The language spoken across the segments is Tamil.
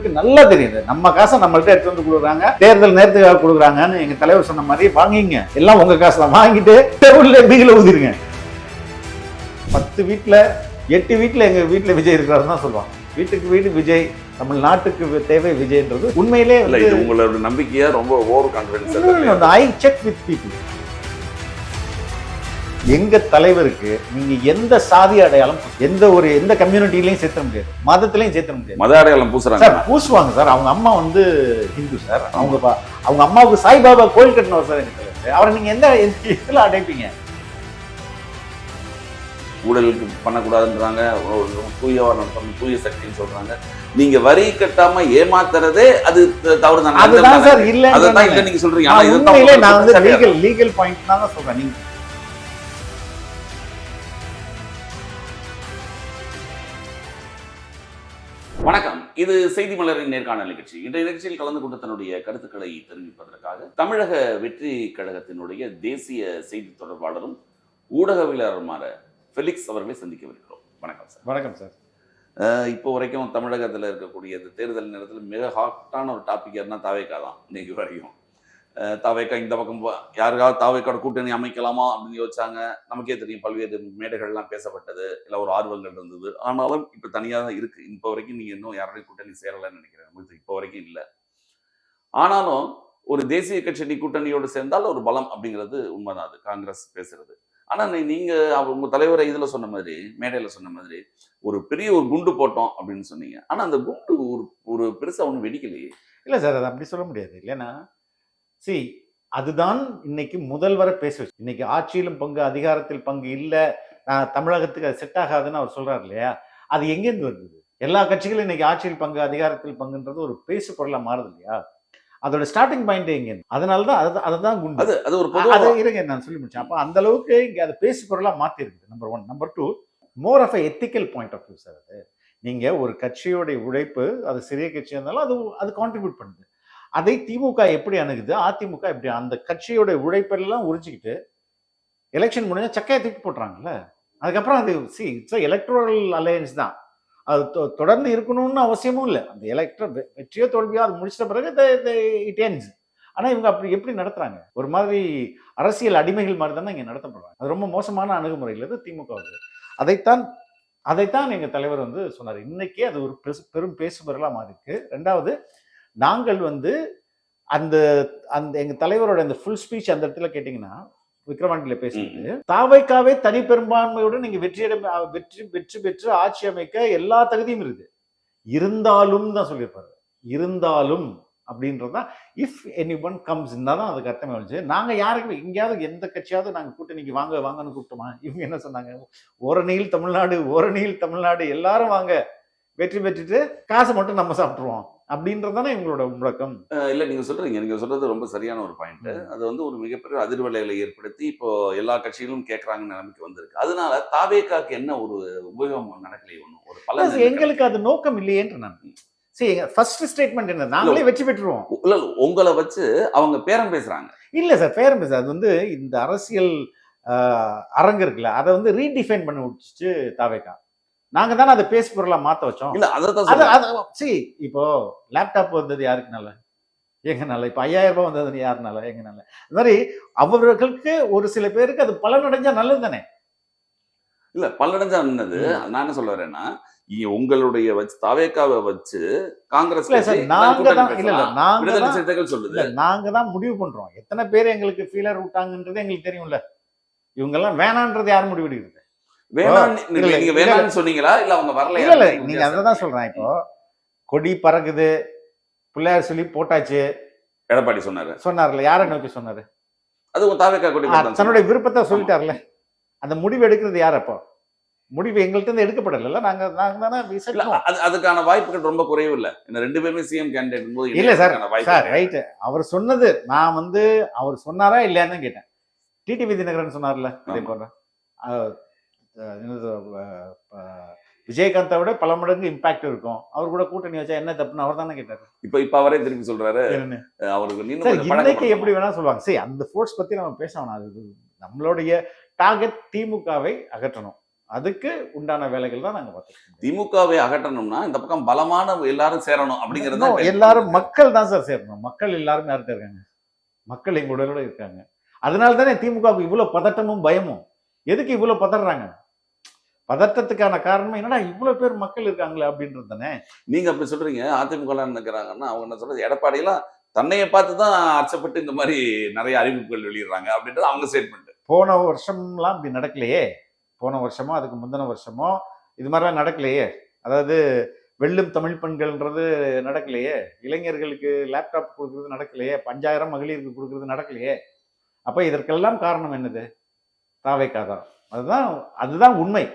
எங்களுக்கு நல்லா தெரியுது. நம்ம காசை நம்மள்ட்ட எடுத்து வந்து கொடுக்குறாங்க, தேர்தல் நேரத்துக்காக கொடுக்குறாங்கன்னு எங்க தலைவர் சொன்ன மாதிரி வாங்கிங்க, எல்லாம் உங்க காசு தான், வாங்கிட்டு டேபிள்ல பீகில ஊதிருங்க. 10 வீட்டுல 8 வீட்டுல எங்க வீட்டுல விஜய் இருக்கிறாருன்னு தான் சொல்லுவாங்க. வீட்டுக்கு வீடு விஜய், தமிழ்நாட்டுக்கு தேவை விஜய்ன்றது உண்மையிலே உங்களோட நம்பிக்கையா ரொம்ப over confidence. I check with people. எங்க தலைவருக்கு நீங்க எந்த சாதி அடையாளம், எந்த கம்யூனிட்டிலையும் சேர்த்த முடியாது, மதத்திலையும் சேர்த்த முடியாது. மத அடையாளம் பூசுறாங்க சார், பூசுவாங்க சார். அவங்க அம்மா வந்து ஹிந்து சார். அவங்க அம்மாவுக்கு சாய்பாபா கோயில் கட்டணும் சார் எங்க தலைவர். அவரை நீங்க எந்த இதுல அடைப்பீங்க? ஊழலுக்கு பண்ணக்கூடாதுன்றாங்க, தூய சக்தின்னு சொல்றாங்க. நீங்க வரி கட்டாம ஏமாத்துறதே அது தவறு தானே? அதுதான் சார். இல்ல அதான் இல்ல நீங்க சொல்றீங்க. நான் வந்து லீகல் பாயிண்ட் தான் சொல்றேன். நீங்க வணக்கம், இது செய்தி மலரின் நேர்காணல் நிகழ்ச்சி. இன்றைய நிகழ்ச்சியில் கலந்து கொண்டு தன்னுடைய கருத்துக்களை தெரிவிப்பதற்காக தமிழக வெற்றி கழகத்தினுடைய தேசிய செய்தி தொடர்பாளரும் ஊடகவியலாளருமான ஃபெலிக்ஸ் அவர்களை சந்திக்கவிருக்கிறோம். வணக்கம் சார். வணக்கம் சார். இப்போ வரைக்கும் தமிழகத்தில் இருக்கக்கூடிய தேர்தல் நேரத்தில் மிக ஹாட்டான ஒரு டாபிக் யாருன்னா தாவேக்கா தான். இன்னைக்கு வரைக்கும் தாவேக்கா இந்த பக்கம் யாருக்காவது தாவேக்காவோட கூட்டணி அமைக்கலாமா அப்படின்னு யோசிச்சாங்க. நமக்கே தெரியும், பல்வேறு மேடைகள்லாம் பேசப்பட்டது, இல்லை ஒரு ஆர்வங்கள் இருந்தது. ஆனாலும் இப்போ தனியாக தான் இருக்கு. இப்போ வரைக்கும் நீங்கள் இன்னும் யாரோடையும் கூட்டணி சேரலைன்னு நினைக்கிறேன். உங்களுக்கு இப்போ வரைக்கும் இல்லை. ஆனாலும் ஒரு தேசிய கட்சி கூட்டணியோடு சேர்ந்தால் ஒரு பலம் அப்படிங்கிறது உண்மைதான். அது காங்கிரஸ் பேசுறது. ஆனா நீங்க உங்க தலைவரை இதுல சொன்ன மாதிரி, மேடையில சொன்ன மாதிரி ஒரு பெரிய ஒரு குண்டு போட்டோம் அப்படின்னு சொன்னீங்க. ஆனா அந்த குண்டு ஒரு பெருசா ஒண்ணு வெடிக்கலையே. இல்ல சார், அது அப்படி சொல்ல முடியாது. இல்லைன்னா அதுதான் இன்னைக்கு முதல்வரை பேச வச்சு. இன்னைக்கு ஆட்சியிலும் பங்கு, அதிகாரத்தில் பங்கு இல்ல, தமிழகத்துக்கு அது செட் ஆகாதுன்னு அவர் சொல்றாரு இல்லையா? அது எங்கேருந்து வருது? எல்லா கட்சிகளும் இன்னைக்கு ஆட்சியில் பங்கு, அதிகாரத்தில் பங்குன்றது ஒரு பேசு பொருளா மாறுது இல்லையா? அதோட ஸ்டார்டிங் பாயிண்ட் எங்க? அதனாலதான் அதுதான் குண்டு. அது ஒரு பொதுவாக இருங்க, நான் சொல்லி முடிச்சேன். அப்ப அந்த அளவுக்கு இங்க அதை பேசு பொருளா மாத்தி இருக்குது. Number 1. Number 2, more of ethical point of view sir. அது நீங்க ஒரு கட்சியோட உழைப்பு, அது சிறிய கட்சியா இருந்தாலும் அது கான்ட்ரிபியூட் பண்ணுது. அதை திமுக எப்படி அணுகுது, அதிமுக எப்படி அந்த கட்சியோட உழைப்பெல்லாம் உறிஞ்சிக்கிட்டு எலெக்ஷன் முடிஞ்சா சக்கையை தூக்கி போட்டுறாங்கல்ல. அதுக்கப்புறம் அது இட்ஸ் எலக்ட்ரல் அலையன்ஸ் தான். அது தொடர்ந்து இருக்கணும்னு அவசியமும் இல்லை. அந்த வெற்றியோ தோல்வியோ அது முடிச்சிட்ட பிறகு இட் எண்ட்ஸ். ஆனா இவங்க அப்படி எப்படி நடத்துறாங்க? ஒரு மாதிரி அரசியல் அடிமைகள் மாதிரி தானே இங்க நடத்தப்படுறாங்க. அது ரொம்ப மோசமான அணுகுமுறைகள் அது திமுகவுக்கு. அதைத்தான் எங்க தலைவர் வந்து சொன்னார். இன்னைக்கே அது ஒரு பெரும் பேசுபொருளா மாறி இருக்கு. 2வது, நாங்கள் வந்து அந்த எங்க தலைவரோட அந்த ஃபுல் ஸ்பீச் அந்த இடத்துல கேட்டீங்கன்னா, விக்ரவாண்டியில பேசிட்டு தாவைக்காவே தனி பெரும்பான்மையோடு நீங்க வெற்றி பெற்று ஆட்சி அமைக்க எல்லா தகுதியும் இருக்குது, இருந்தாலும் தான் சொல்லியிருப்பாரு. இருந்தாலும் அப்படின்றதுதான் இஃப் எனி ஒன் கம்ஸ் தான் அதுக்கு அர்த்தமே வந்துச்சு. நாங்க யாருக்குமே எங்கேயாவது எந்த கட்சியாவது நாங்க கூட்டணிக்கு வாங்கன்னு கூப்பிட்டோமா? இவங்க என்ன சொன்னாங்க? ஓரணியில் தமிழ்நாடு எல்லாரும் வாங்க, வெற்றி பெற்றுட்டு காசை மட்டும் நம்ம சாப்பிட்டுருவோம் அப்படின்றதானே இவங்களோட முழக்கம். இல்ல நீங்க சொல்றது ரொம்ப சரியான ஒரு பாயிண்ட். அது வந்து ஒரு மிகப்பெரிய அதிர்வலைகளை ஏற்படுத்தி இப்போ எல்லா கட்சிகளும் கேட்கறாங்கன்னு நிலைமைக்கு வந்திருக்கு. அதனால தாவேக்காக்கு என்ன ஒரு உபயோகம் நடக்கலையே? ஒன்றும் ஒரு பல எங்களுக்கு அது நோக்கம் இல்லையேன்ற நான் ஃபர்ஸ்ட் ஸ்டேட்மெண்ட் என்ன, நாங்களே வெற்றி பெற்றுருவோம். இல்ல உங்களை வச்சு அவங்க பேரம் பேசுறாங்க. இல்ல சார், பேரம் பேச அது வந்து இந்த அரசியல் அரங்கு இருக்குல்ல, அதை வந்து ரீடிஃபைன் பண்ண விட்டுச்சு தாவேக்கா. நாங்க தானே அதை பேசு பொருளா மாத்த வச்சோம். இல்ல அதான் இப்போ லேப்டாப் வந்தது யாருக்குனால? எங்கனால. இப்ப 5000 ரூபாய் வந்தது யாருனால? எங்கனால. அது மாதிரி அவர்களுக்கு ஒரு சில பேருக்கு அது பலனடைஞ்சா நல்லது தானே? இல்ல பலனடைஞ்சா நல்லது. நான் என்ன சொல்ல வரேன்னா, உங்களுடைய வச்சு தாவேக்காவை வச்சு காங்கிரஸ் நாங்க தான் முடிவு பண்றோம். எத்தனை பேர் எங்களுக்கு ஃபீலர் விட்டாங்கன்றது எங்களுக்கு தெரியும்ல. இவங்க எல்லாம் வேணான்றது யார் முடிவெடுக்கிறது? சொன்னீங்களா? இல்ல அவங்க வரல? இல்ல நீங்க அதான் சொல்றேன். இப்போ கொடி பறக்குது, பிள்ளையார் சொல்லி போட்டாச்சு, எடப்பாடி சொன்னார்ல. யாரை நோக்கி சொன்னாரு? அது தாவேக்கா கொடி தன்னுடைய விருப்பத்தை சொல்லிட்டார்ல. அந்த முடிவு எடுக்கிறது யார்? அப்போ முடிவு எங்கள்கிட்ட இருந்து எடுக்கப்படல. நாங்க தானே அதுக்கான வாய்ப்புகள் ரொம்ப குறைவு. இல்ல இந்த 2 பேருமே சிஎம் கேண்டிடேட் போது இல்ல சார் ரைட். அவர் சொன்னது நான் வந்து அவர் சொன்னாரா இல்லையான்னு கேட்டேன். டிடிவி தினகரன் சொன்னார்ல, அதே போல விஜயகாந்தை விட பல மடங்கு இம்பாக்ட் இருக்கும், அவர் கூட கூட்டணி வச்சா என்ன தப்புன்னு அவர் தானே கேட்டாரு. இப்ப அவரே திருப்பி சொல்றாரு அவருக்கு. இன்னைக்கு எப்படி வேணா சொல்லுவாங்க. சரி, அந்த ஃபோர்ஸ் பத்தி நம்ம பேசணும். அது நம்மளுடைய டார்கெட் திமுகவை அகற்றணும். அதுக்கு உண்டான வேலைகள் தான் நாங்க பார்த்துருக்கோம். திமுகவை அகற்றணும்னா இந்த பக்கம் பலமான எல்லாரும் சேரணும் அப்படிங்கறது தான் எல்லாரும் மக்கள் தான் சார் சேரணும். மக்கள் எல்லாரும் யார்கிட்ட இருக்காங்க? மக்கள் எங்களோட இருக்காங்க. அதனால தானே திமுகவுக்கு இவ்வளவு பதட்டமும் பயமும். எதுக்கு இவ்வளவு பதறாங்க? பதட்டத்துக்கான காரணம் என்னன்னா இவ்வளவு பேர் மக்கள் இருக்காங்களே அப்படின்றது தானே. நீங்க அப்படி சொல்றீங்க. அதிமுக நினைக்கிறாங்கன்னா அவங்க என்ன சொல்றது, எடப்பாடியெல்லாம் தன்னைய பார்த்து தான் அச்சப்பட்டு இந்த மாதிரி நிறைய அறிவிப்புகள் வெளியிடுறாங்க அப்படின்றது அவங்க ஸ்டேட்மெண்ட். போன வருஷம்லாம் இப்படி நடக்கலையே. போன வருஷமோ அதுக்கு முந்தின வருஷமோ இது மாதிரிலாம் நடக்கலையே. அதாவது வெள்ளும் தமிழ் பெண்கள்ன்றது நடக்கலையே. இளைஞர்களுக்கு லேப்டாப் கொடுக்கறது நடக்கலையே. 5000 மகளிருக்கு கொடுக்கறது நடக்கலையே. அப்ப இதற்கெல்லாம் காரணம் என்னது? தாவேக்காதான். அதுதான் உண்மை.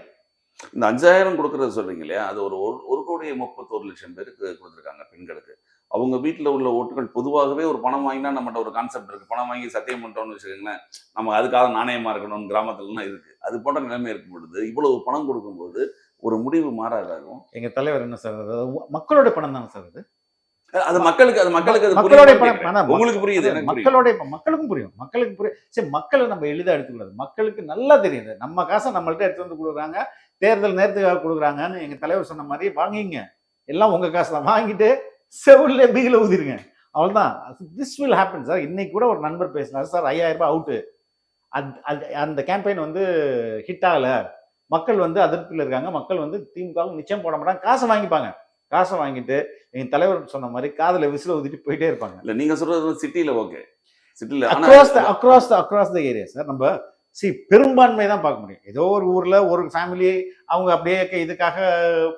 இந்த 5000 கொடுக்கறது சொல்றீங்க இல்லையா, அது ஒரு 1,31,00,000 பேருக்கு கொடுத்துருக்காங்க பெண்களுக்கு. அவங்க வீட்டில் உள்ள ஓட்டுகள் பொதுவாகவே ஒரு பணம் வாங்கினா நம்மகிட்ட ஒரு கான்செப்ட் இருக்கு. பணம் வாங்கி சத்தியம் பண்ணிட்டோம்னு வச்சுக்கோங்களேன், நம்ம அதுக்காக நாணயமா இருக்கணும்னு கிராமத்துலலாம் இருக்கு. அது போன்ற நிலைமை இருக்கும் பொழுது இவ்வளவு பணம் கொடுக்கும்போது ஒரு முடிவு மாறாதாகும். எங்க தலைவர் என்ன சார், மக்களோட பணம் தானே சார் அது. அது மக்களுக்கு மக்களுடைய பணம். உங்களுக்கு புரியுது, மக்களுக்கும் புரியும். சரி, மக்களை நம்ம எளிதா எடுத்துக்கூடாது. மக்களுக்கு நல்லா தெரியுது நம்ம காசை நம்மள்ட்ட எடுத்து வந்து கொடுக்குறாங்க, தேர்தல் நேரத்துக்காக கொடுக்குறாங்கன்னு எங்க தலைவர் சொன்ன மாதிரி வாங்கிங்க, எல்லாம் உங்க காசு தான், வாங்கிட்டு செவுல்ல பீகில ஊதிருங்க, அவ்வளவுதான். This will happen sir. இன்னைக்கு கூட ஒரு நண்பர் பேசினார் சார், 5000 ரூபாய் அவுட்டு, அந்த கேம்பெயின் வந்து ஹிட் ஆகல, மக்கள் வந்து அதிருப்தியில் இருக்காங்க, மக்கள் வந்து திமுக நிச்சயம் போட மாட்டாங்க, காசை வாங்கிப்பாங்க. காசை வாங்கிட்டு எங்க தலைவர் சொன்ன மாதிரி காதுல விசில ஊதிட்டு போயிட்டே இருப்பாங்க. இல்ல நீங்க சொல்றது சிட்டில ஓகே, சிட்டில அக்ராஸ் த ஏரியா சார். நம்ம பெரும்பான்மை தான் பார்க்க முடியும். ஏதோ ஒரு ஊர்ல ஒரு ஃபேமிலி அவங்க அப்படியே இதுக்காக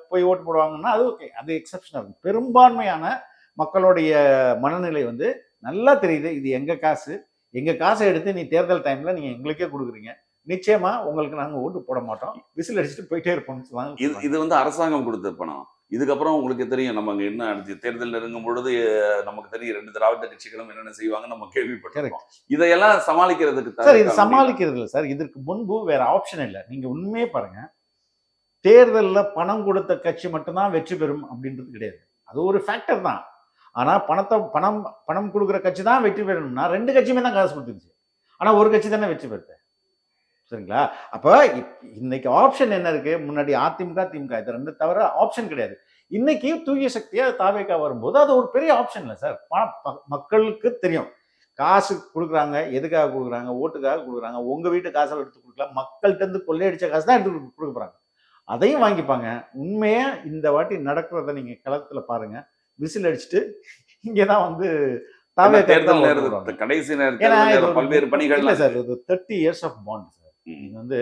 போய் ஓட்டு போடுவாங்கன்னா அது ஓகே, அது எக்ஸப்ஷனா இருக்கும். பெரும்பான்மையான மக்களுடைய மனநிலை வந்து நல்லா தெரியுது. இது எங்க காசை எடுத்து நீ தேர்தல் டைம்ல நீங்க எங்களுக்கே கொடுக்குறீங்க, நிச்சயமா உங்களுக்கு நாங்க ஓட்டு போட மாட்டோம், விசில் அடிச்சுட்டு போயிட்டே இருப்போம்னு சொல்லுவாங்க. இது வந்து அரசாங்கம் கொடுத்த பணம். இதுக்கப்புறம் உங்களுக்கு தெரியும், நம்ம அங்க என்ன அடுத்து தேர்தல் நெருங்கும் பொழுது நமக்கு தெரியும் 2 திராவிட கட்சிகளும் என்னென்ன செய்வாங்க நம்ம கேள்விப்பட்டிருக்கோம். இதையெல்லாம் சமாளிக்கிறதுக்கு சார், இது சமாளிக்கிறது இல்லை சார். இதற்கு முன்பு வேற ஆப்ஷன் இல்லை. நீங்க உண்மையே பாருங்க, தேர்தலில் பணம் கொடுத்த கட்சி மட்டும்தான் வெற்றி பெறும் அப்படின்றது கிடையாது. அது ஒரு ஃபேக்டர் தான். ஆனா பணம் கொடுக்குற கட்சி தான் வெற்றி பெறணும்னா 2 கட்சியுமே தான் காசு கொடுத்துருச்சு. ஆனா ஒரு கட்சி தானே வெற்றி பெறுது. சரிங்களா? அப்ப இன்னைக்கு ஆப்ஷன் என்ன இருக்கு? முன்னாடி அதிமுக திமுக இது 2 தவிர ஆப்ஷன் கிடையாது. இன்னைக்கு தூய சக்தியா தாவேக்கா வரும்போது அது ஒரு பெரிய ஆப்ஷன் இல்லை சார். மக்களுக்கு தெரியும் காசு கொடுக்குறாங்க, எதுக்காக கொடுக்குறாங்க, ஓட்டுக்காக கொடுக்குறாங்க. உங்க வீட்டு காசை எடுத்து கொடுக்கலாம், மக்கள்கிட்ட இருந்து கொள்ளையடிச்ச காசு தான் எடுத்து கொடுக்க போறாங்க, அதையும் வாங்கிப்பாங்க. உண்மையா இந்த வாட்டி நடக்கிறத நீங்க களத்துல பாருங்க. விசில் அடிச்சுட்டு இங்கதான் வந்து தேர்தல் கடைசி நேரத்தில் பல்வேறு பணிகள் இல்லை சார். இது 30 years ஆஃப் பாண்ட் சார். நீங்க வந்து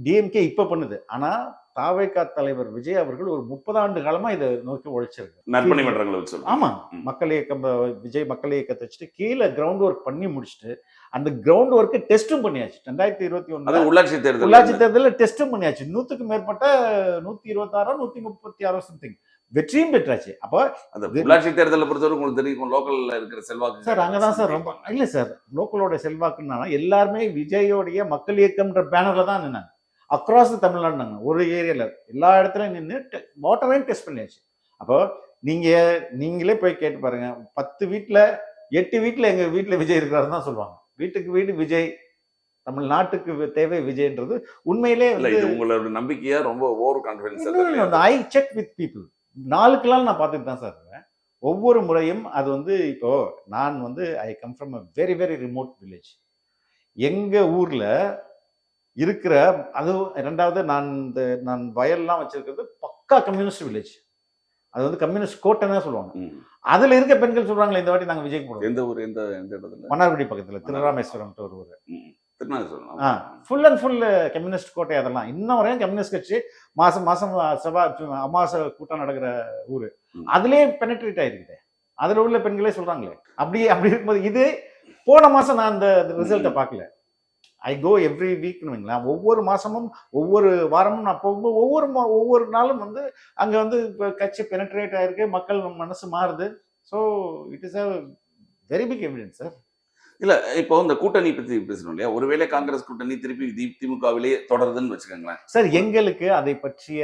டிஎம்கே இப்ப பண்ணுது. ஆனா தாவேகா தலைவர் விஜய் அவர்கள் ஒரு 30 ஆண்டு காலமா இதை நோக்கி உழைச்சிருக்கு. நற்பணி மன்றங்களை வச்சு. ஆமா, மக்கள் இயக்கம் விஜய் மக்கள் இயக்கத்தை வச்சுட்டு கீழே கிரவுண்ட் ஒர்க் பண்ணி முடிச்சுட்டு அந்த கிரவுண்ட் ஒர்க்கு டெஸ்டும் பண்ணியாச்சு. 2021 உள்ளாட்சி தேர்தலில் டெஸ்டும் பண்ணியாச்சு. 100க்கு மேற்பட்ட 126 136 சம்திங் வெற்றியும் பெற்றாச்சு. அப்போ அந்த உள்ளாட்சி தேர்தலை பொறுத்தவரை உங்களுக்கு தெரியும் லோக்கல்ல இருக்கிற செல்வாக்கு சார். அங்கதான் சார் ரொம்ப இல்ல சார், லோக்கலோட செல்வாக்குன்னா எல்லாருமே விஜயோடைய மக்கள் இயக்கம்ன்ற பேனர்ல தான் நின்னாங்க. அக்ராஸ் தமிழ்நாடு ஒரு ஏரியால எல்லா இடத்துலயும் நின்று வாட்டரையும் டெஸ்ட் பண்ணியாச்சு. அப்போ நீங்களே போய் கேட்டு பாருங்க, 10 வீட்டுல 8 வீட்டுல எங்க வீட்டுல விஜய் இருக்கிறாருன்னு தான் சொல்லுவாங்க. வீட்டுக்கு வீடு விஜய், தமிழ்நாட்டுக்கு தேவை விஜய்ன்றது உண்மையிலே உங்களோட நம்பிக்கையா ரொம்ப over confidence. I check with people. நாளுக்கெல்லாம் நான் பார்த்துட்டு தான் சார் இருக்கேன். ஒவ்வொரு முறையும் அது வந்து இப்போ நான் வந்து I come from a very very remote village. எங்க ஊர்ல இருக்கிற அதுவும் 2வது நான் வயல்லாம் வச்சிருக்கிறது பக்கா கம்யூனிஸ்ட் வில்லேஜ். அது வந்து கம்யூனிஸ்ட் கோட்டைன்னு சொல்லுவாங்க. அதுல இருக்க பெண்கள் சொல்றாங்களே இந்த வாட்டி நாங்க விஜய்க்கு போடுவோம். எந்த ஊர்? எந்த இடத்துல? மன்னார்குடி பக்கத்துல திருராமேஸ்வரம் ஒரு ஊர். ஃபுல் அண்ட் ஃபுல் கம்யூனிஸ்ட் கோட்டை. அதெல்லாம் இன்னும் வரையும் கம்யூனிஸ்ட் கட்சி மாசம் அமாவாசை கூட்டம் நடக்கிற ஊரு. அதுலயே பெனட்ரேட் ஆயிருக்குது. அதுல உள்ள பெண்களே சொல்றாங்களே. அப்படி இருக்கும்போது இது போன மாசம் நான் அந்த ரிசல்ட்டை பார்க்கல. ஐ கோ எவ்ரி வீக்னு வைங்களேன். ஒவ்வொரு மாசமும் ஒவ்வொரு வாரமும் நான் போகும்போது ஒவ்வொரு நாளும் வந்து அங்க வந்து கட்சி பெனட்ரேட் ஆயிருக்கு, மக்கள் மனசு மாறுது. So it is a very big evidence sir. இல்ல இப்போ இந்த கூட்டணி பத்தி பேசணும் இல்லையா? ஒருவேளை காங்கிரஸ் கூட்டணி திருப்பி திமுகவிலேயே தொடருதுன்னு வச்சுக்கோங்களேன் சார். எங்களுக்கு அதை பற்றிய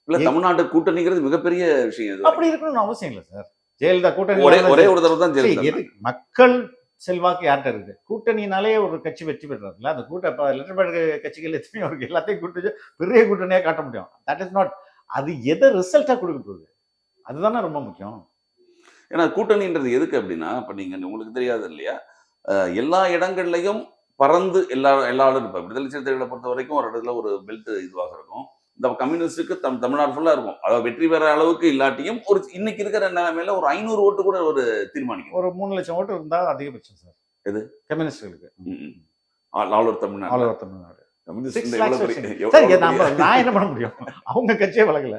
இல்ல, தமிழ்நாட்டு கூட்டணிங்கிறது மிகப்பெரிய விஷயம். அப்படி இருக்கணும்னு அவசியம் இல்லை சார். ஜெயலலிதா கூட்டணி ஒரே ஒரு தடவை தான் மக்கள் செல்வாக்கு யார்கிட்ட இருக்குது? கூட்டணினாலே ஒரு கட்சி வெற்றி பெறாதுல்ல. அந்த லெட்டர் பேட் கட்சிகள் எத்தனையோ இருக்கு. எல்லாத்தையும் கூட்டு பெரிய கூட்டணியா காட்ட முடியும். That is not. அது எதை ரிசல்ட்டா கொடுக்க போகுது, அதுதானே ரொம்ப முக்கியம். ஏன்னா கூட்டணின்றது எதுக்கு அப்படின்னா, இப்ப நீங்க உங்களுக்கு தெரியாது இல்லையா, எல்லா இடங்கள்லையும் பறந்து எல்லா ஆளும் இருப்பாங்க. விடுதலை சிறுத்தைகளை பொறுத்த வரைக்கும் ஒரு இடத்துல ஒரு பெல்ட் இதுவாக இருக்கும். இந்த கம்யூனிஸ்டுக்கு தமிழ்நாடு ஃபுல்லா இருக்கும். அதாவது வெற்றி பெற அளவுக்கு இல்லாட்டியும் ஒரு இன்னைக்கு இருக்கிற நிலைமையில ஒரு 500 ஓட்டு கூட ஒரு தீர்மானிக்கும். ஒரு 3 லட்சம் ஓட்டு இருந்தா அதிகபட்சம் சார். எது? கம்யூனிஸ்டுகளுக்கு. All over Tamil Nadu. All over Tamil Nadu. Communist நான் என்ன பண்ண முடியும்? அவங்க கட்சியே வளர்க்கல.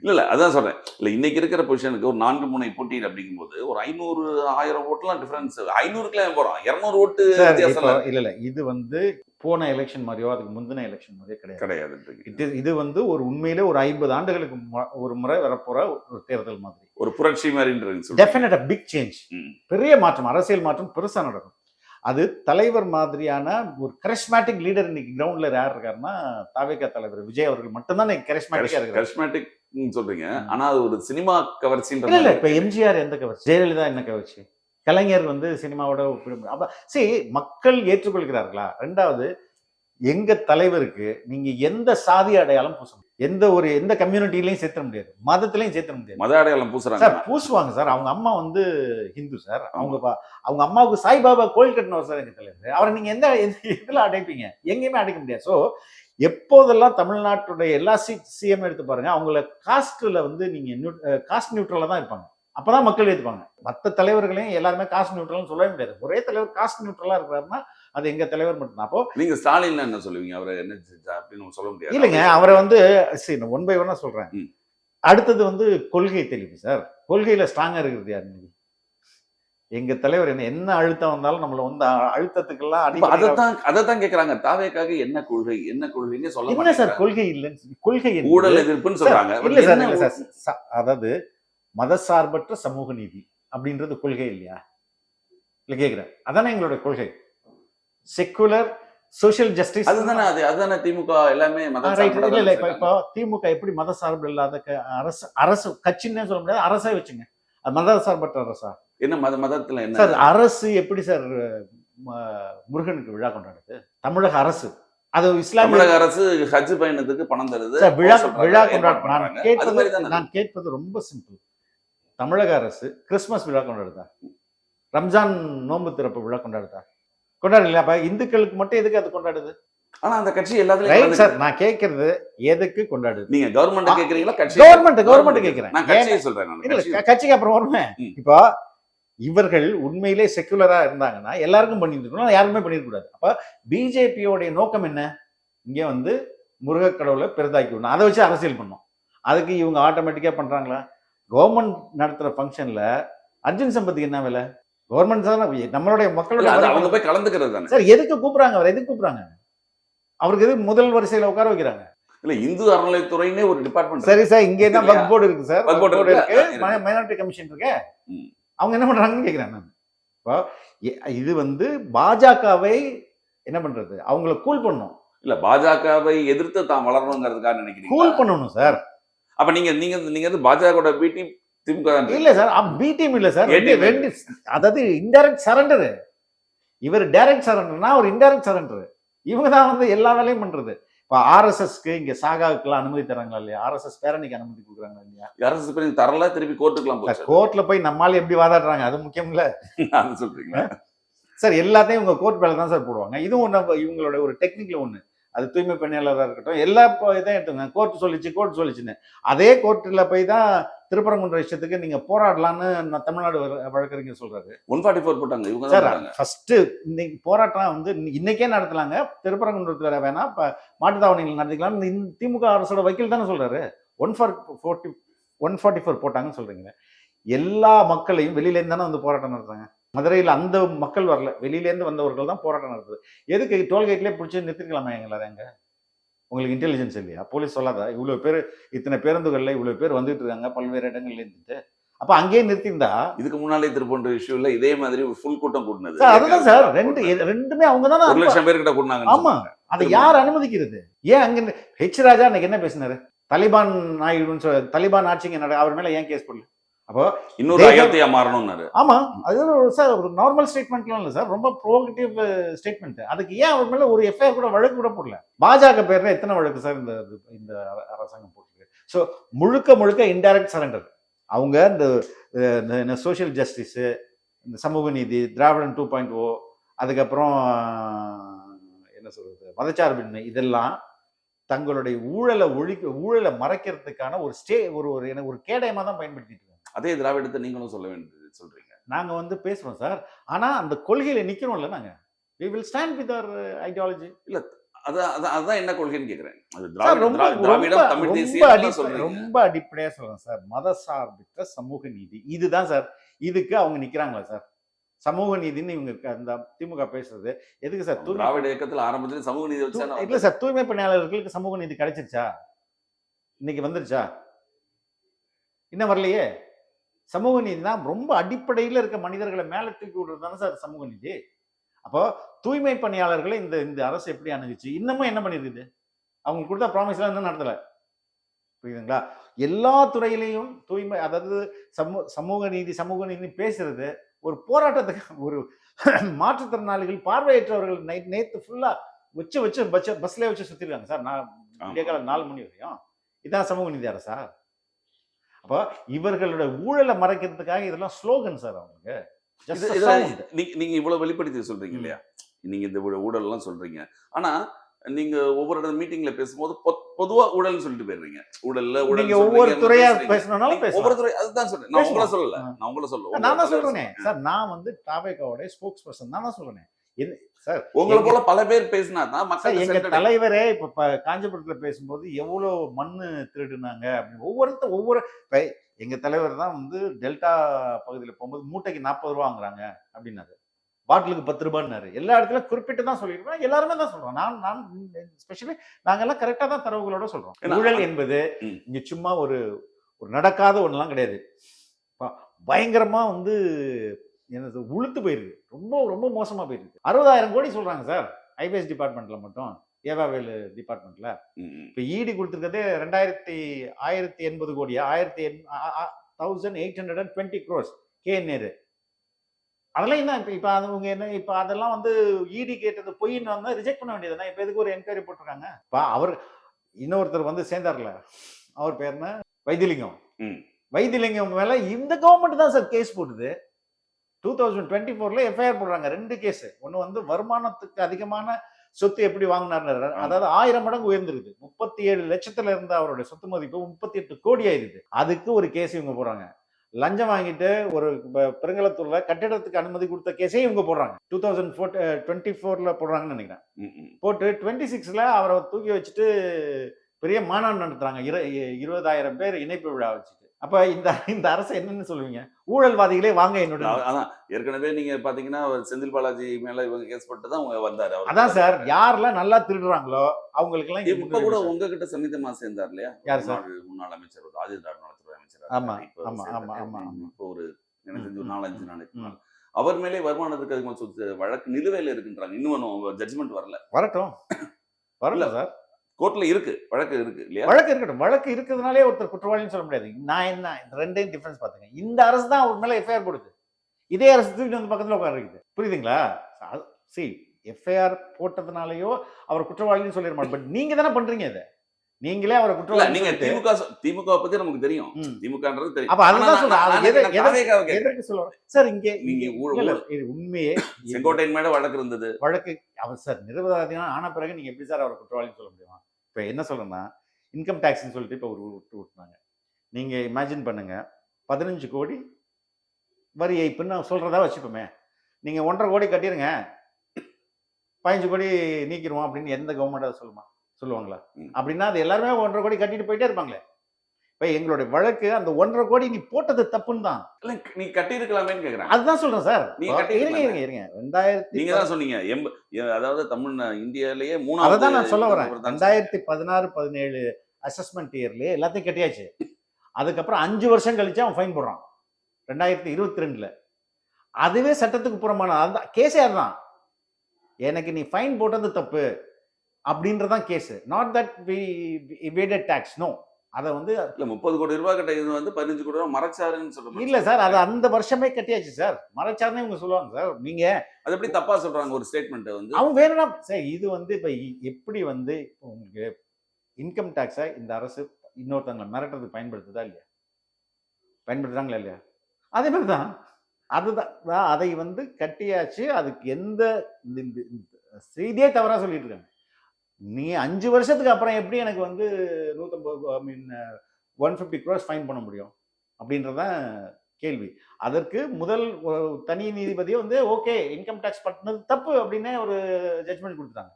இல்ல அதான் சொல்றேன். இல்ல இன்னைக்கு இருக்கிற பொசிஷனுக்கு ஒரு 4 முனை போட்டி அப்படிங்கும்போது ஒரு 500 1000 ஓட்டுலாம் டிஃபரன்ஸ். 500க்குலாம் போறோம். 200 ஓட்டு வித்தியாசம் இல்ல இது போன எலெக்ஷன் மாதிரியோ அதுக்கு முந்தின எலெக்ஷன் மாதிரியோ கிடையாது. இது ஒரு உண்மையிலே ஒரு 50 ஆண்டுகளுக்கு ஒரு முறை வரப்போற ஒரு தேர்தல் மாதிரி. ஒரு புரட்சி மாதிரி. டெஃபினட்டா பிக் சேஞ்ச். பெரிய மாற்றம், அரசியல் மாற்றம் பெருசா நடக்கும். அது தலைவர் மாதிரியான ஒரு கரிஸ்மேட்டிக் லீடர் இன்னைக்கு கிரவுண்ட்ல யார் இருக்காருன்னா தாவேகா தலைவர் விஜய் அவர்கள் மட்டும்தான் கரிஸ்மேட்டிக்கா இருக்காரு. கரிஸ்மேட்டிக் சொல்றீங்க, ஆனா அது ஒரு சினிமா கவர்ச்சி. இல்ல இப்ப எம்ஜிஆர் எந்த கவர்ச்சி, ஜெயலலிதா என்ன கவர்ச்சி, கலைஞர் சினிமாவோட அப்ப மக்கள் ஏற்றுக்கொள்கிறார்களா? ரெண்டாவது, எங்க தலைவருக்கு நீங்க எந்த சாதி அடையாளம் பூச முடியும்? எந்த கம்யூனிட்டிலையும் சேர்த்த முடியாது, மதத்திலையும் சேர்த்த முடியாது. மத அடையாளம் பூசுறாங்க சார், பூசுவாங்க சார். அவங்க அம்மா ஹிந்து சார். அவங்க அம்மாவுக்கு சாய்பாபா கோயில் கட்டணும் சார் எங்க தலைவர். அவரை நீங்க எந்த இதுல அடைப்பீங்க? எங்கேயுமே அடைக்க முடியாது. ஸோ எப்போதெல்லாம் தமிழ்நாட்டுடைய எல்லா சிஎம் எடுத்து பாருங்க, அவங்கள காஸ்ட்ல நீங்க காஸ்ட் நியூட்ரலா தான் இருப்பாங்க. அப்பதான் மக்கள் ஏற்றுப்பாங்க. மற்ற தலைவர்களையும் எல்லாருமே காஸ்ட் நியூட்ரல் சொல்லவே முடியாது. ஒரே தலைவர் காஸ்ட் நியூட்ரலா இருக்கிறாருன்னா அது எங்க தலைவர் மட்டும்தான். அப்போ நீங்க ஸ்டாலின் என்ன சொல்லுவீங்க? அவரை என்ன அப்படின்னு சொல்ல முடியாது. இல்லைங்க, அவரை ஒன் பை ஒன்னா சொல்றேன். அடுத்தது கொள்கை தெளிவு சார். கொள்கையில ஸ்ட்ராங்கா இருக்கிறது யாரு? எங்க தலைவர் என்ன அழுத்தம் வந்தாலும் நம்மள அழுத்தத்துக்கெல்லாம் அதைத்தான் கேக்குறாங்க. தாவேக்காக என்ன கொள்கைன்னு சொல்ல என்ன சார்? கொள்கை இல்லைன்னு, கொள்கை ஊழல் எதிர்ப்புன்னு சொல்றாங்க. இல்ல சார், அதாவது மதசார்பற்ற சமூக நீதி அப்படின்றது கொள்கை இல்லையா? இல்ல கேக்குறேன், அதானே எங்களுடைய கொள்கை. செக்குலர் சோசியல் ஜஸ்டிஸ் அதுதானே திமுக எல்லாமே. இல்ல இப்போ திமுக எப்படி மதசார்பு இல்லாத அரசு கட்சின்னு சொல்ல முடியாது, அரசே வச்சுங்க. அது மதசார்பற்ற அரசா? என்ன மதத்துல என்ன சார்? அரசு எப்படி சார் முருகனுக்கு விழா கொண்டாடுது? தமிழக அரசு, அது இஸ்லாமிய அரசு ஹஜ் பயணத்துக்கு பணம் தருது, விழா கொண்டாடு. நான் கேட்பது ரொம்ப சிம்பிள். தமிழக அரசு கிறிஸ்துமஸ் விழா கொண்டாடுதா? ரம்ஜான் நோன்பு திறப்பு விழா கொண்டாடுதா? கொண்டாடல. அப்ப இந்துக்களுக்கு மட்டும் எதுக்கு அது கொண்டாடுது? ஆனா அந்த கட்சி எல்லாத்துலயும் சார், நான் கேட்கறது எதுக்கு கொண்டாடுது? நீங்க கவர்மெண்ட் கேக்குறீங்களா? கட்சி கவர்மெண்ட் கேக்குறேன். கட்சிக்கு அப்புறம் வருமே. இப்போ இவர்கள் உண்மையிலே செக்குலரா இருந்தாங்கன்னா எல்லாருக்கும் பண்ணிட்டு இருக்கணும், யாருமே பண்ணிருக்க கூடாது. அப்ப பிஜேபியோடைய நோக்கம் என்ன? இங்க முருக கடவுளை பெரிதாக்கி விடணும், அதை வச்சு அரசியல் பண்ணும். அதுக்கு இவங்க ஆட்டோமேட்டிக்கா பண்றாங்களா? கவர்மெண்ட் நடத்துற ஃபங்க்ஷன்ல அர்ஜுன் சம்பத்துக்கு என்ன வேலை? கவர்மெண்ட் தான் நம்மளுடைய மக்களோட அவங்க போய் கலந்துக்கிறது தானே சார். எதுக்கு கூப்பிடுறாங்க? அவர் எதுக்கு கூப்பிடுறாங்க? அவருக்கு எதுக்கு முதல் வரிசையில உட்கார வைக்கிறாங்க? இல்ல, இந்து அறநிலையத்துறைனே ஒரு டிபார்ட்மெண்ட். சரி சார், இங்க என்ன வக்ஃப் போர்டு இருக்கு சார், வக்ஃப் போர்டு இருக்கு, மைனாரிட்டி கமிஷன் இருக்கு. அவங்க என்ன பண்றாங்கன்னு கேக்குறேன் நான். இப்போ இது பாஜகவை என்ன பண்றது? அவங்கள கூல் பண்ணணும். இல்ல, பாஜகவை எதிர்த்து தான் வளரணுங்கிறதுக்காக நினைக்கிறீங்க? கூல் பண்ணணும் சார். அப்ப நீங்க பாஜக பி டீம் திமுக இல்ல சார், பி டீம் இல்ல சார். ரெண்டு, அதாவது இன்டைரக்ட் சரண்டர். இவர் டைரக்ட் சரண்டர்னா அவர் இன்டைரக்ட் சரண்டர். இவங்க தான் எல்லா வேலையும் பண்றது. இப்ப ஆர்எஸ்எஸ்க்கு இங்க சாகாவுக்குலாம் அனுமதி தராங்களா இல்லையா? ஆர்எஸ்எஸ் பேரணிக்கு அனுமதி கொடுக்குறாங்களா இல்லையா? ஆர்எஸ்எஸ் பேரணி தரல, திருப்பி கோர்ட்டுக்குலாம் கோர்ட்ல போய் நம்மால எப்படி வாதாடுறாங்க, அது முக்கியம் இல்ல. அது சொல்றீங்களா சார்? எல்லாத்தையும் உங்க கோர்ட் மேல தான் சார் போடுவாங்க. இதுவும் இவங்களோட ஒரு டெக்னிக்கல் ஒண்ணு. அது தூய்மை பணியாளராக இருக்கட்டும், எல்லா இதையும் எடுத்துங்க. கோர்ட் சொல்லிச்சுன்னு அதே கோர்ட்ல போய் தான் திருப்பரங்குன்ற விஷயத்துக்கு நீங்க போராடலான்னு தமிழ்நாடு வழக்கறிஞர் சொல்றாரு. 144 போட்டாங்க இவங்க சார். ஃபர்ஸ்ட் இன்னைக்கு போராட்டம் இன்னைக்கே நடத்தலாங்க, திருப்பரங்குன்றத்துல வேணா மாட்டுத்தாவணிகள் நடத்திக்கலாம். திமுக அரசோட வக்கீல் தானே சொல்றாரு. 144 போட்டாங்கன்னு சொல்றீங்க. எல்லா மக்களையும் வெளியில இருந்து தானே போராட்டம் நடத்துறாங்க. மதுரையில் அந்த மக்கள் வரல, வெளியிலேருந்து வந்தவர்கள் தான் போராட்டம் நடத்துது. எதுக்கு டோல்கேட்லேயே பிடிச்சி நிறுத்திருக்கலாமா எங்களால்? எங்க உங்களுக்கு இன்டெலிஜென்ஸ் இல்லையா? போலீஸ் சொல்லாதா? இவ்வளோ பேர், இத்தனை பேருந்துகளில் இவ்வளோ பேர் வந்துட்டு இருக்காங்க பல்வேறு இடங்கள்ல இருந்துட்டு. அப்ப அங்கேயே நிறுத்திருந்தா இதுக்கு முன்னாலே திருப்பூர் இஷ்யூல இதே மாதிரி ஃபுல் கூட்டம் கூட்டினது. அதுதான் சார், ரெண்டுமே அவங்க தானே 1 லட்சம் பேர் கிட்ட கூட்டினாங்க. ஆமா, அதை யார் அனுமதிக்கிறது? ஏன் அங்க ஹெச் ராஜா அன்னைக்கு என்ன பேசினாரு? தலிபான் ஆட்சிங்க அவர் மேல ஏன் கேஸ் போடல? அப்போ இன்னொரு அயோத்தியா மாறணும்னாரு. ஆமா, அது சார் ஒரு நார்மல் ஸ்டேட்மெண்ட்லாம் இல்லை சார், ரொம்ப ப்ரோகேட்டிவ் ஸ்டேட்மெண்ட். அதுக்கு ஏன் அவர் மேல ஒரு எஃப்ஐஆர் கூட வழக்கு கூட போடல? பாஜக பேர்ல எத்தனை வழக்கு சார் இந்த இந்த அரசாங்கம் போட்டிருக்கு? ஸோ முழுக்க முழுக்க இன்டைரக்ட் சரண்டர். அவங்க இந்த சோஷியல் ஜஸ்டிஸ், இந்த சமூக நீதி, திராவிடன் 2.0, அதுக்கப்புறம் என்ன சொல்றது, மதச்சார்பின்மை, இதெல்லாம் தங்களுடைய ஊழலை மறைக்கிறதுக்கான ஒரு ஒரு கேடயமா தான் பயன்படுத்திட்டு இருக்காங்க. அதே திராவிடத்தை நீங்களும் சொல்ல வேண்டியது சொல்றீங்க. நாங்க வந்து பேசுறோம் சார், ஆனா அந்த கொள்கையில நிக்கிறோம்ல நாங்க. we will stand with our ideology. இல்ல அதான் என்ன கொள்கைன்னு கேக்குறேன். அது சார், ரொம்ப திராவிடம் தமிழ் தேசியம் சொல்றீங்க. ரொம்ப அடிப்படையா சொல்றேன் சார், மதசார்பற்ற சமூக நீதி, இதுதான் சார். இதுக்கு அவங்க நிக்கிறாங்களா சார்? சமூக நீதின்னு இவங்க அந்த திமுக பேசுறது எதுக்கு சார்? திராவிட இயக்கத்துல ஆரம்பத்துல சமூக நீதி வச்சா இல்ல சார், தூய்மை பணியாளர்களுக்கு சமூக நீதி கிடைச்சிருச்சா? இன்னைக்கு வந்துருச்சா? இன்னும் வரலையே. சமூக நீதினா ரொம்ப அடிப்படையில் இருக்க மனிதர்களை மேல தூக்கி விடுறது தானே சார் சமூக நீதி. அப்போ தூய்மை பணியாளர்களை இந்த அரசு எப்படி அணுகுச்சு? இன்னமும் என்ன பண்ணிருக்குது? அவங்க கொடுத்த ப்ராமிஸ்லாம் இன்னும் நடத்தல. புரியுதுங்களா? எல்லா துறையிலையும் தூய்மை, அதாவது சமூக நீதி பேசுறது ஒரு போராட்டத்துக்கு, ஒரு மாற்றுத்திறனாளிகள், பார்வையற்றவர்கள் நேற்று ஃபுல்லா வச்சு பஸ்ல வச்சு சுத்திருக்காங்க சார். நான் விடிய காலம் 4 மணி வரையும். இதான் சமூக நீதி அரசா? அப்போ இவர்களோட ஊழலை மறைக்கிறதுக்காக இதெல்லாம் ஸ்லோகன் சார். அவங்களுக்கு நீங்க இவ்வளவு வெளிப்படுத்தி சொல்றீங்க இல்லையா? நீங்க இந்த ஊழல் எல்லாம் சொல்றீங்க. ஆனா நீங்க ஒவ்வொரு மீட்டிங்ல பேசும்போது பொதுவா ஊழல்னு சொல்லிட்டு போயிடுறீங்க. நீங்க ஒவ்வொரு துறையா பேசணும்னாலும் ஒவ்வொரு துறை, அதுதான் சொல்றேன். நான் உங்களை சொல்லல, நான் தான் சொல்றேனே சார். நான் வந்து தாவேகாவோட ஸ்போக்ஸ் பர்சன் நான் தான் சொல்றேன் சார். உங்களை போல பல பேர் பேசினா தான் மக்கள். எங்க தலைவரே இப்ப காஞ்சிபுரத்துல பேசும்போது எவ்வளவு மண்ணு திருடுனாங்க அப்படின்னு ஒவ்வொரு எங்க தலைவர் தான் வந்து டெல்டா பகுதியில் போகும்போது மூட்டைக்கு 40 ரூபா வாங்குறாங்க அப்படின்னாரு, பாட்டிலுக்கு 10 ரூபான்னாரு. எல்லா இடத்துல குறிப்பிட்டு தான் சொல்லியிருக்கோம், எல்லாருமே தான் சொல்றோம். நான் ஸ்பெஷலி நாங்கெல்லாம் கரெக்டா தான் தரவுகளோட சொல்றோம். ஊழல் என்பது இங்க சும்மா ஒரு நடக்காத ஒண்ணுலாம் கிடையாது. பயங்கரமா வந்து என்னது உளுத்து போயிருக்கு, ரொம்ப ரொம்ப மோசமா போயிருக்கு. 60,000 கோடி சொல்றாங்க சார் ஐபிஎஸ் டிபார்ட்மெண்ட்ல மட்டும், ஏவாவேலு டிபார்ட்மெண்ட்ல. இப்ப இடி கொடுத்துருக்கதே 1080 கோடியா, 1820 crores கேஎன்ஏரு. அதெல்லாம் என்ன இப்ப அவங்க என்ன இப்ப அதெல்லாம் வந்து இடி கேட்டது பொய்ன்னு வந்தா ரிஜெக்ட் பண்ண வேண்டியதுதான். இப்ப எதுக்கு ஒரு என்கொயரி போட்டிருக்காங்க? அவர் இன்னொருத்தர் வந்து சேர்ந்தார்ல, அவர் பேர் என்ன, வைத்திலிங்கம் மேல இந்த கவர்மெண்ட் தான் சார் கேஸ் போட்டுது. 2024ல எஃப்ஐஆர் போடுறாங்க 2 கேஸ். ஒன்னு வந்து வருமானத்துக்கு அதிகமான சொத்து எப்படி வாங்கினார், அதாவது 1000 மடங்கு உயர்ந்திருக்கு. 37 லட்சத்துல இருந்த அவருடைய சொத்து மதிப்பு 38 கோடி ஆயிருது. அதுக்கு ஒரு கேஸ் இவங்க போடுறாங்க. லஞ்சம் வாங்கிட்டு ஒரு பெருங்கலத்தூர்ல கட்டிடத்துக்கு அனுமதி கொடுத்த கேஸே இவங்க போடுறாங்க. 2024ல போடுறாங்கன்னு நினைக்கிறேன். போட்டு 26ல அவரை தூக்கி வச்சுட்டு பெரிய மாநாடு நடத்துறாங்க, 20,000 பேர் இணைப்பு விழா வச்சுட்டு. அப்ப இந்த அரசு என்னன்னு சொல்லுவீங்க? ஊழல்வாதிகளே வாங்க என்னோட. அதான் ஏற்கனவே நீங்க பாத்தீங்கன்னா செந்தில் பாலாஜி மேல இவங்க கேஸ் போட்டு தான் அவங்க வந்தாரு. அதான் சார், யாரெல்லாம் நல்லா திருடுறாங்களோ அவங்களுக்கு எல்லாம் இப்ப கூட உங்ககிட்ட சமீபமா சேர்ந்தார் இல்லையா? யார் சார்? முன்னாள் அமைச்சர் ராஜேந்திர நலத்துறை அமைச்சர். ஆமா ஆமா ஆமா ஆமா. இப்போ ஒரு எனக்கு 4-5 நாளைக்கு அவர் மேலே வருமானத்துக்கு அதிகமாக சொத்து வழக்கு நிலுவையில் இருக்குன்றாங்க. இன்னும் ஜட்ஜ்மெண்ட் வரல. வரல சார். கோர்ட்ல இருக்கு, வழக்கு இருக்கு இல்லையா? வழக்கு இருக்கட்டும். வழக்கு இருக்கிறதுனாலே ஒருத்தர் குற்றவாளின்னு சொல்ல முடியாது. நான் என்ன இந்த ரெண்டையும் டிஃபரன்ஸ் பாத்துங்க. இந்த அரசு தான் அவர் மேல எஃப்ஐஆர் போடுது, இதே அரசு தூக்கிட்டு வந்து பக்கத்துல உட்கார இருக்குது. புரியுதுங்களா? எஃப்ஐஆர் போட்டதுனாலயோ அவர் குற்றவாளின்னு சொல்லிட மாட்டோம். பட் நீங்க தானே பண்றீங்க இதை. நீங்களே அவரை குற்றவாளி. நீங்க திமுக பத்தி நமக்கு தெரியும், திமுகன்றது தெரியும். அப்ப அதுதான் சொல்றேன். எதற்கு சொல்லுவாங்க சார்? இங்க நீங்க உண்மையே செங்கோட்டையன் மேல வழக்கு இருந்தது. வழக்கு அவர் சார் நிரபராதினா ஆன பிறகு நீங்க எப்படி சார் அவரை குற்றவாளின்னு சொல்ல முடியுமா? இப்ப என்ன சொல்றேன்னா, இன்கம் டேக்ஸ்ன்னு சொல்லிட்டு இப்ப ஒரு விட்டுனாங்க. நீங்க இமேஜின் பண்ணுங்க, 15 கோடி வரி ஏய்ப்புன்னு சொல்றதா வச்சுப்போமே. நீங்க 1.5 கோடி கட்டிருங்க, 15 கோடி நீக்கிடுவோம் அப்படின்னு எந்த கவர்மெண்ட் சொல்லுவாங்களா? அப்படின்னா அது எல்லாருமே 1.5 கோடி கட்டிட்டு போயிட்டே இருப்பாங்களே. இப்ப எங்களுடைய வழக்கு அந்த 1.5 கோடி நீ போட்டது தப்புன்னு தான். நீ கட்டி இருக்கலாமே கேக்குறேன். அதுதான் சொல்றேன் சார். நீங்க இருங்க 2000 நீங்க தான் சொன்னீங்க, அதாவது தமிழ் இந்தியாலயே 3வது. அதான் நான் சொல்ல வரேன். 2016-17 அசஸ்மெண்ட் இயர்லயே எல்லாத்தையும் கட்டியாச்சு. அதுக்கப்புறம் 5 வருஷம் கழிச்சு அவன் ஃபைன் போடுறான் 2022ல. அதுவே சட்டத்துக்கு புறமான அந்த கேஸே அதுதான். எனக்கு நீ ஃபைன் போட்டது தப்பு அப்படின்றதான் case. Not that we evaded tax. No, அதை வந்து இல்ல 30 கோடி ரூபாய் கிட்ட இது வந்து 15 கோடி ரூபாய் மறைச்சாருன்னு சொல்ற இல்ல சார், அது அந்த வருஷமே கட்டியாச்சு சார். மறைச்சாருன்னு இவங்க சொல்லுவாங்க சார். நீங்க அது எப்படி தப்பா சொல்றாங்க ஒரு ஸ்டேட்மெண்ட் வந்து? அவங்க வேணும்னா சார் இது வந்து இப்ப எப்படி வந்து இப்போ உங்களுக்கு இன்கம் டாக்ஸை இந்த அரசு இன்னொருத்தவங்களை மிரட்டுறதுக்கு பயன்படுத்துதா இல்லையா? பயன்படுத்துறாங்களா இல்லையா? அதே மாதிரி தான். அதுதான் அதை வந்து கட்டியாச்சு. அதுக்கு எந்த இந்த செய்தியே தவறா சொல்லிட்டு இருக்காங்க. நீ 5 வருஷத்துக்கு அப்புறம் எப்படி எனக்கு வந்து 150 ஐ மீன் 150 crores ஃபைன் பண்ண முடியும்? அப்படின்றதான் கேள்வி. அதற்கு முதல் தனி நீதிபதியே வந்து ஓகே இன்கம் டாக்ஸ் கட்டினது தப்பு அப்படின்னே ஒரு ஜட்ஜ்மெண்ட் கொடுத்துட்டாங்க.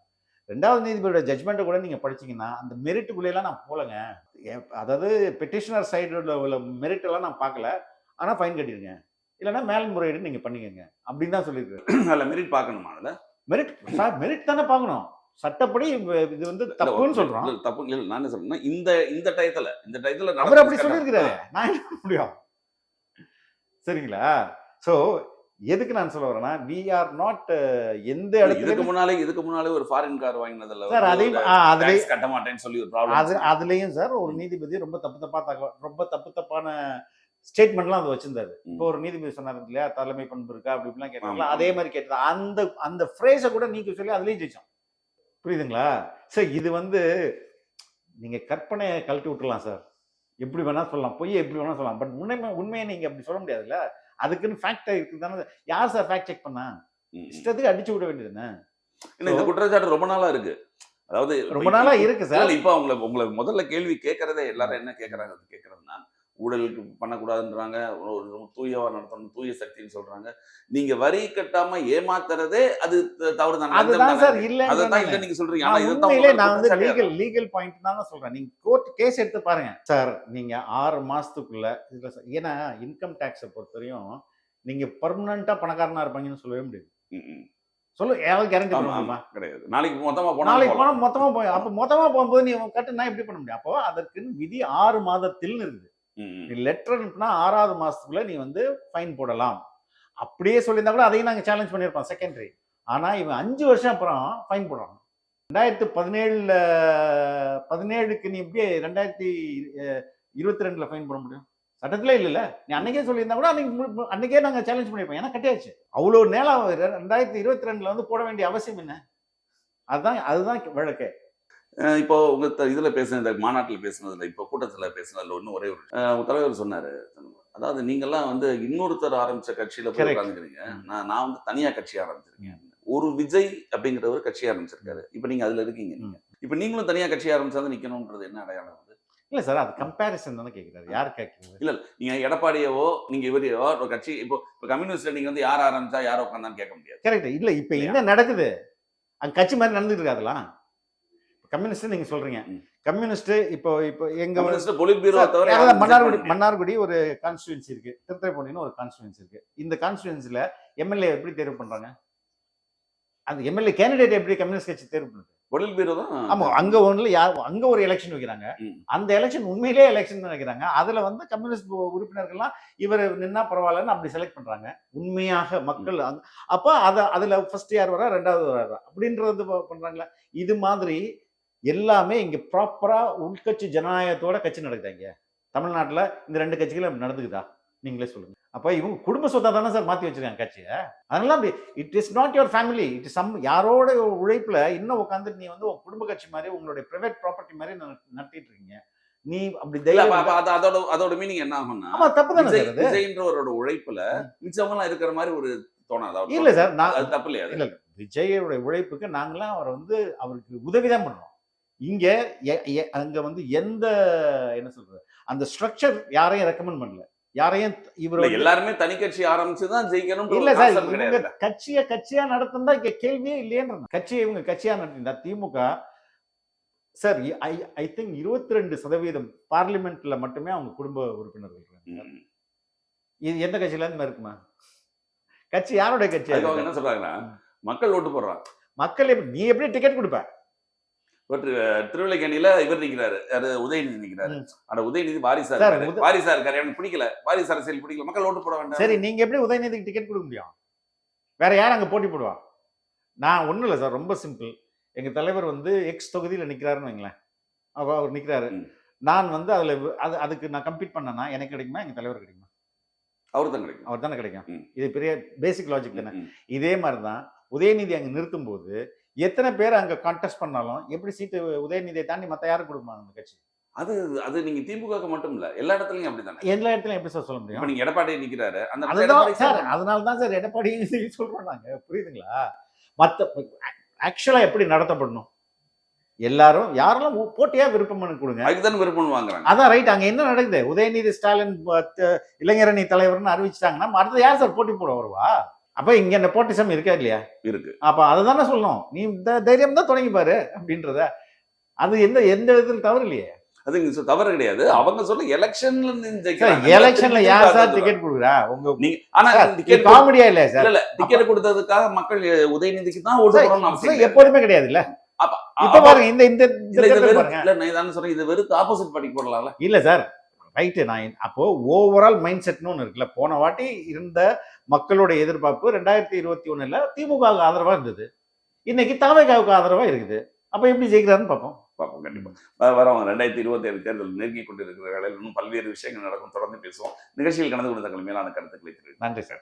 2வது நீதிபதியோட ஜட்ஜ்மெண்ட்டை கூட நீங்க படிச்சீங்கன்னா அந்த மெரிட்டுக்குள்ளேலாம் நான் போலங்க. அதாவது பெட்டிஷனர் சைடுல உள்ள மெரிட் எல்லாம் நான் பார்க்கல. ஆனா ஃபைன் கட்டிருங்க. இல்லைன்னா மேல்முறையீடு நீங்க பண்ணிக்கங்க அப்படின்னு தான் சொல்லியிருக்காரு. அதுல மெரிட் பார்க்கணுமா அதுல? மெரிட் சார் மெரிட் தானே பார்க்கணும். சட்டப்படி இது வந்து தப்புன்னு சொல்றோம். இல்ல, தப்பு இல்ல. நான் என்ன சொல்றேன்னா இந்த டயத்துல அவர் அப்படி சொல்லியிருக்கிறாரு. நான் என்ன பண்ண முடியும்? சரிங்களா? சோ எதுக்கு நான் சொல்ல வரேன்னா we are not எந்த இதுக்கு இடத்துல முன்னாலே ஒரு ஃபாரின் கார் வாங்கினதுல சார் அதையும் அதுலயும் கட்ட மாட்டேன்னு சொல்லி ஒரு ப்ராப்ளம். அதுலயும் சார் ஒரு நீதிபதி ரொம்ப தப்பான ஸ்டேட்மெண்ட்லாம் அது வச்சிருந்தாரு. இப்போ ஒரு நீதிபதி சொன்னாரு இல்லையா தலைமை பண்பு இருக்கா அப்படி இப்படிலாம் கேட்டாங்களா, அதே மாதிரி கேட்டது. அந்த ஃப்ரேஸை கூட நீக்க சொல்லி அதுலயும் ஜெயிச்சோம். புரியுதுங்களா? சார் இது வந்து நீங்க கற்பனையை கழட்டி விட்டுலாம் சார். எப்படி வேணா சொல்லலாம், பொய்யை எப்படி வேணா சொல்லலாம். பட் உண்மையை நீங்க அப்படி சொல்ல முடியாதுல்ல. அதுக்குன்னு ஃபேக்ட் இருக்கு தானே. யார் சார் ஃபேக்ட் செக் பண்ணா? இஷ்டத்துக்கு அடிச்சு விட வேண்டியதுன்னு. இந்த குற்றச்சாட்டு ரொம்ப நாளா இருக்கு. அதாவது ரொம்ப நாளா இருக்கு சார். இப்ப உங்களை முதல்ல கேள்வி கேட்கறதே எல்லாரும் என்ன கேட்கறதுன்னா ஊழலுக்கு பண்ணக்கூடாதுன்றாங்க, ஒரு தூயவா நடத்தணும், தூய சக்தின்னு சொல்றாங்க. நீங்க வரி கட்டாம ஏமாத்துறதே அது தவறு தானே? அதுதான் சார் இல்ல. அதான் இல்ல நீங்க சொல்றீங்க. ஆனா உண்மையிலே நான் வந்து லீகல் பாயிண்ட் தான் சொல்றேன். நீங்க கோர்ட் கேஸ் எடுத்து பாருங்க சார். நீங்க 6 மாசத்துக்குள்ள இதுல ஏன்னா இன்கம் டாக்ஸை பொறுத்தவரையும் நீங்க பர்மனண்டா பணக்காரனா இருப்பாங்கன்னு சொல்லவே முடியாது. சொல்லு யாராவது கேரண்டி பண்ணுவாங்கம்மா? கிடையாது. நாளைக்கு மொத்தமா போனா மொத்தமா போய் அப்ப மொத்தமா போகும்போது நீ கட்டு நான் எப்படி பண்ண முடியும்? அப்போ அதற்குன்னு விதி 6 மாதத்தில் இருக்குது. நீ லெட்டர் அனுப்புனா 6வது மாசத்துக்குள்ள நீ வந்து ஃபைன் போடலாம். அப்படியே சொல்லியிருந்தா கூட அதையும் நாங்க சேலஞ்ச் பண்ணியிருப்போம் செகண்டரி. ஆனா இவன் 5 வருஷம் அப்புறம் ஃபைன் போடுறான். 2017க்கு நீ இப்படியே 2022ல ஃபைன் போட முடியும்? சட்டத்திலே இல்லைல்ல. நீ அன்னைக்கே சொல்லியிருந்தா கூட அன்னைக்கே நாங்க சேலஞ்ச் பண்ணியிருப்போம். ஏன்னா கட்டியாச்சு. அவ்வளோ நேரம் 2022ல வந்து போட வேண்டிய அவசியம் என்ன? அதுதான் வழக்கே. இப்போ உங்க இதுல பேசுன இந்த மாநாட்டில் பேசுனதுல இப்போ கூட்டத்துல பேசுனதுல ஒரே ஒரு உங்க தலைவர் சொன்னாரு, அதாவது நீங்கெல்லாம் வந்து இன்னொருத்தர் ஆரம்பிச்ச கட்சியில போய் உட்காந்துக்கிறீங்க, நான் வந்து தனியா கட்சி ஆரம்பிச்சிருக்கேன். ஒரு விஜய் அப்படிங்கிற ஒரு கட்சி ஆரம்பிச்சிருக்காரு. இப்ப நீங்க அதுல இருக்கீங்க. இப்ப நீங்களும் தனியா கட்சி ஆரம்பிச்சாதான் நிக்கணும்ன்றது என்ன அடையாளம்? இல்ல சார், அது கம்பேரிசன் தானே கேட்கிறாரு. யார் கேட்கறது? இல்ல நீங்க எடப்பாடியவோ நீங்க இவரையோ ஒரு கட்சி இப்போ கம்யூனிஸ்ட்ல நீங்க வந்து யார் ஆரம்பிச்சா யார் உட்காந்தான்னு கேட்க முடியாது. கரெக்ட். இல்ல இப்ப என்ன நடக்குது? அங்க கட்சி மாதிரி நடந்துட்டு இருக்காதுலாம். கம்யூனிஸ்ட் நீங்க சொல்றீங்க. கம்யூனிஸ்ட் இப்போ எங்க மன்னார்குடி ஒரு கான்ஸ்டிட்யூன்சி இருக்கு, திருத்துறைப்பூண்டின்னு ஒரு கான்ஸ்டிட்யூன்சி இருக்கு. இந்த கான்ஸ்டிட்யூன்சில எம்எல்ஏ எப்படி தேர்வு பண்றாங்க? அந்த எம்எல்ஏ கேண்டிடேட் எப்படி கம்யூனிஸ்ட் கட்சி தேர்வு பண்ணுது? ஆமா, அங்க அங்க ஒரு எலெக்ஷன் வைக்கிறாங்க. அந்த எலெக்ஷன் உண்மையிலேயே எலெக்ஷன் நினைக்கிறாங்க. அதுல வந்து கம்யூனிஸ்ட் உறுப்பினர்கள்லாம் இவர் நின்னா பரவாயில்லன்னு அப்படி செலக்ட் பண்றாங்க. உண்மையாக மக்கள் அப்ப அதுல ஃபர்ஸ்ட் யார் வரா, 2வது வரா அப்படின்றது பண்றாங்களா? இது மாதிரி எல்லாமே இங்க ப்ராப்பரா உள்கட்சி ஜனநாயகத்தோட கட்சி நடக்குதாங்க. தமிழ்நாட்டுல இந்த 2 கட்சிகளும் நடந்துக்குதா? நீங்களே சொல்லுங்க. அப்ப இவங்க குடும்ப சொத்தா தானே சார் மாத்தி வச்சிருக்காங்க கட்சியை. அதனால அப்படி it is not your family, it is யாரோட உழைப்புல இன்னும் உட்காந்து நீ வந்து உங்க குடும்ப கட்சி மாதிரி உங்களுடைய பிரைவேட் ப்ராப்பர்ட்டி மாதிரி நடத்திட்டு இருக்கீங்க. நீ அப்படி அதோட மீனிங் என்ன ஆகும்னா, ஆமா தப்பு தானே சார். விஜய்ன்றவரோட உழைப்புல மிச்சவங்க எல்லாம் இருக்கிற மாதிரி ஒரு தோணாதா? இல்ல சார், அது தப்பு இல்லையா? இல்ல விஜயோட உழைப்புக்கு நாங்களாம் அவரை வந்து அவருக்கு உதவிதான் பண்றோம். இங்க அங்க வந்து எந்த என்ன சொல்றது அந்த ஸ்ட்ரக்சர் யாரையும் ரெக்கமெண்ட் பண்ணல. யாரையும் இவரோட எல்லாருமே தனி கட்சி ஆரம்பிச்சுதான் ஜெயிக்கணும் இல்ல சார். இவங்க கட்சியா நடத்தினா கேள்வியே இல்லையன்ற கட்சியை இவங்க கட்சியா நடத்தினா திமுக சார் ஐ திங்க் 22% பார்லிமெண்ட்ல மட்டுமே அவங்க குடும்ப உறுப்பினர்கள் இருக்காங்க. இது எந்த கட்சியில இருந்து இருக்குமா? கட்சி யாரோட கட்சி? என்ன சொல்றாங்கன்னா மக்கள் ஓட்டு போடுறாங்க. மக்கள் நீ எப்படி டிக்கெட் கொடுப்ப? திருவில்லைக்கேணியில இவர் நிக்கிறாரு, உதயநிதி நிக்கிறாரு. ஆனா உதயநிதி வாரிசா இருக்காரு, எனக்கு பிடிக்கல, வாரிசு அரசியல் பிடிக்கல, மக்கள் ஓட்டு போட வேண்டாம். சரி, நீங்க எப்படி உதயநிதிக்கு டிக்கெட் கொடுக்க முடியும்? வேற யார் அங்க போட்டி போடுவா? நான் ஒண்ணும் இல்லை சார், ரொம்ப சிம்பிள். எங்க தலைவர் வந்து எக்ஸ் தொகுதியில நிக்கிறாருன்னு வைங்களேன். அவர் நிக்கிறாரு, நான் வந்து அதுல அதுக்கு நான் கம்பீட் பண்ணனா எனக்கு கிடைக்குமா, எங்க தலைவர் கிடைக்குமா? அவரு தான் கிடைக்கும். அவர் தானே கிடைக்கும். ம். இது பெரிய பேசிக் லாஜிக் தானே. ம். இதே மாதிரி தான் உதயநிதி அங்க நிறுத்தும் போது எத்தனை பேர் அங்க கான்டெஸ்ட் பண்ணாலும் எப்படி சீட்டு உதயநிதியை தாண்டி மத்த யாரும் கொடுப்பாங்க அந்த கட்சி? அது அது நீங்க திமுகவுக்கு மட்டும் இல்ல, எல்லா இடத்துலயும் அப்படித்தானே. எல்லா இடத்துலயும் எப்படி சார் சொல்ல இப்ப முடியும்? நீங்க எடப்பாடி நிக்கிறாரு, அந்த இடத்துல அதுதான் எடப்பாடி சார், சேர்ந்து- அதனால தான் சார் எடப்பாடி சொல்றோம் நாங்க. புரியுதுங்களா? மத்த ஆக்சுவலா எப்படி நடத்தப்படணும்? எல்லாரும் யாரெல்லாம் போட்டியா விருப்பம் பண்ணி கொடுங்க. அதுக்கு தானே விருப்பம் வாங்குறாங்க. அதான் ரைட். அங்க என்ன நடக்குது? உதயநிதி ஸ்டாலின் இளைஞரணி தலைவர்னு அறிவிச்சிட்டாங்கன்னா அடுத்து யார் சார் போட்டி போட வருவா? அப்ப இங்க இந்த போட்டிசம் இருக்கா இல்லையா? இருக்கு. அப்ப அதை தானே சொல்லணும். நீ இந்த தைரியம் தான் தொடங்கி பாரு அப்படின்றத. அது எந்த விதத்துல தவறு இல்லையே. அது நீங்க தவறு கிடையாது. அவங்க சொல்ல எலெக்ஷன்ல சார், எலெக்ஷன்ல யார் சார் டிக்கெட் கொடுக்குறா? உங்க நீங்க ஆனா டிக்கெட் காமெடியா இல்லையா சார்? இல்ல டிக்கெட் கொடுத்ததுக்காக மக்கள் உதயநிதிக்கு தான் ஓட்டு போடணும்னு அவசியம் சார், இல்லை. எப்போதுமே கிடையாது இல்ல. அப்ப இப்ப பாருங்க இந்த இந்த இல்ல இது தேர்தல் வெறும் பாருங்க. இல்ல நான் தான் சொல்றேன், இது வெறும் ஆப்போசிட் பார்ட்டிக்கு போடலாம்ல. இல்ல சார், ரைட்டு. நான் அப்போ ஓவரால் மைண்ட் செட்னு ஒன்று இருக்குல்ல. போன வாட்டி இருந்த மக்களோட எதிர்பார்ப்பு 2021 திமுக ஆதரவா இருந்தது. இன்னைக்கு தாவேகாவுக்கு ஆதரவா இருக்குது. அப்ப எப்படி ஜெயிக்கிறாருன்னு பார்ப்போம். பார்ப்போம் கண்டிப்பா. வரவங்க 2027 தேர்தல் நெருங்கி கொண்டிருக்கிற வேளையில் இன்னும் பல்வேறு விஷயங்கள் நடக்கும். தொடர்ந்து பேசுவோம். நிகழ்ச்சியில் கலந்து கொண்ட தங்கள் மேலான கருத்துக்களை தெரிவிக்கிறேன். நன்றி சார்.